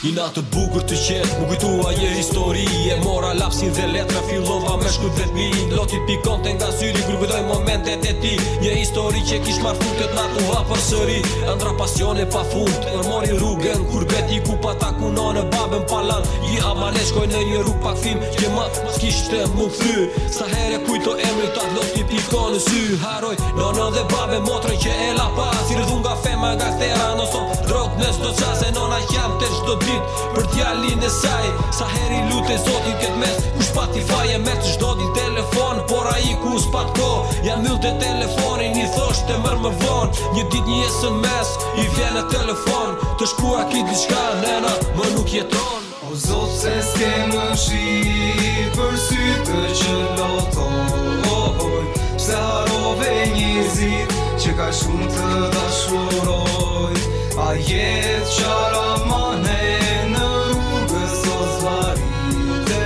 I natë bukur të qetë, mu kujtua je histori. E mora lapsin dhe letra, fillova me shkut vetmi. Lotit pikonte nga syri, kur kujtoj momentet e ti. Një histori që kish marrë futet na tu ha për sëri. Andra pasione pa fund, mori rrugën kur beti ku pa takuna në babën palan. I amale shkoj në një rrug pak film, që ma s'kishte mu thy. Sa here kujto emri tat lotit pikon në sy. Haroj, nono dhe babe motrën që e la pa. Si rëdhun nga fema nga thera, nëso drog në sto qase nona jam të çdo dit për djalin e saj. Sa heri lute zotin këtë mes, ku shpati faje me të çdo din telefon. Por ai ku s'pat ko, jam myll të telefonin, i thoshte mërë më vonë. Një dit një SMS, i vjen në telefon. Të shkua ki diçka, nena, më nuk jeton. O zot se s'ke më shi për sytë që lotoj. Pse harove një zit që ka shumë të dashuroj. A jetë qaramane në rrugës o zvarite.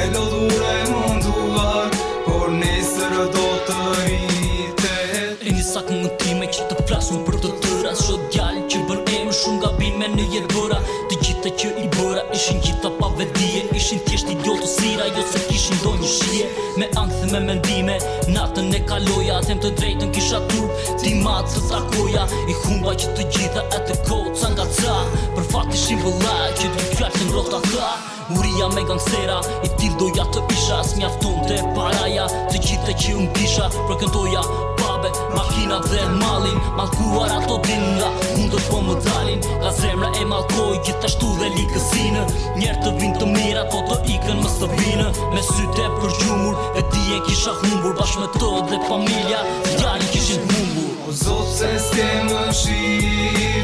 E lodhur e munduar, por nesër do të rite. E një sak më time që të flasën për të tëra. Sho djallë që bën emë shumë gabime në jetë bëra. Të gjitha që i bëra ishin gjitha pa vedije. Ishin thjesht idiotësira, jo se kishin do një shije. Me ankth me mendime, natën e kaloja. Them të drejtën kisha trup, ti matë të takoja. I humba që të gjitha e të koca nga ca. Për fat ishin vëllaj që dy fjallë të ngrota tha. Uria me gangstera, i til doja të isha. S'mjafton të paraja, të gjitha që unë kisha. Përkëntoja babe, makina dhe malin. Malkuar ato din nga mundët po më dalin. Nga zemra e malkoj, gjithashtu dhe likësinë. Njerë të vind të mira, po të ikën mës të vinë. Me syte për gjumur, e dije kisha humbur. Bashkë me to dhe familja, djali kishin humbur. O zot se s'ke më shi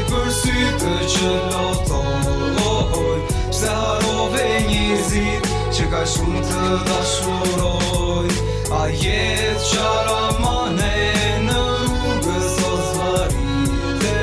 për sytë që lotoj. Pse harove një zit që ka shumë të dashuroj. A jetë qaramane në rrugës o zvarite.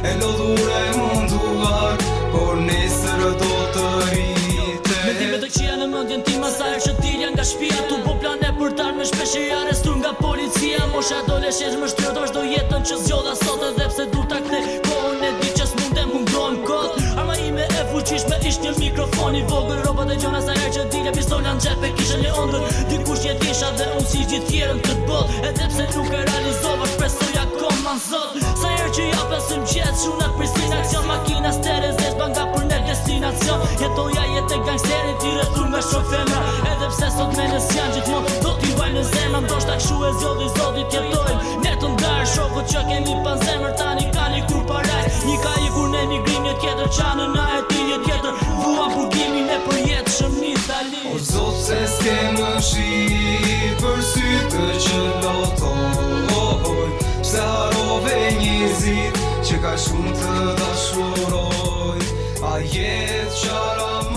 E lodhur e munduar, por nesër do të rite. Mendime të këqia në mëndjen tim, asajër që t'ilja nga shpia. Tu po plane për darë me shpeshe i arrestur nga policia. Mosha adoleshesh më shtryo të vazhdo jetën që zgjodha sot. Edhe pse du ta kthej kohën e di që s'mundem mungon kot. Arma ime e fuqishme isht një mikrofon i vogël. Robat e gjona sa herë që dilja pistola në xhep e kishe një ondër. Dikush që t'isha dhe unë si gjithë tjerën këtë botë. Edhe pse nuk e realizova shpresoja koma në zot. Sa herë që japesëm qetë shunat prisin aksion. Makina steres dhe shbanga për në destinacion. Jetoja jetë e gangsterit i rëthur me shok femra. Edhe pse sot me nës janë gjithmon do t'i vaj në zemra. Ndoshta kshu e zjodhi zodit jetojmë. Ne të ndarë shokët që kemi pan zemër. Tani ka një kur parajs. Një ka i kur në emigrim një tjetër qanë na e ti një tjetër. Vuan burgimin e për jetë shëm një tali. O zot se s'ke më shi për sytë që lotoj. Pse harove një zit që ka shumë të dashuroj. A jetë qaramane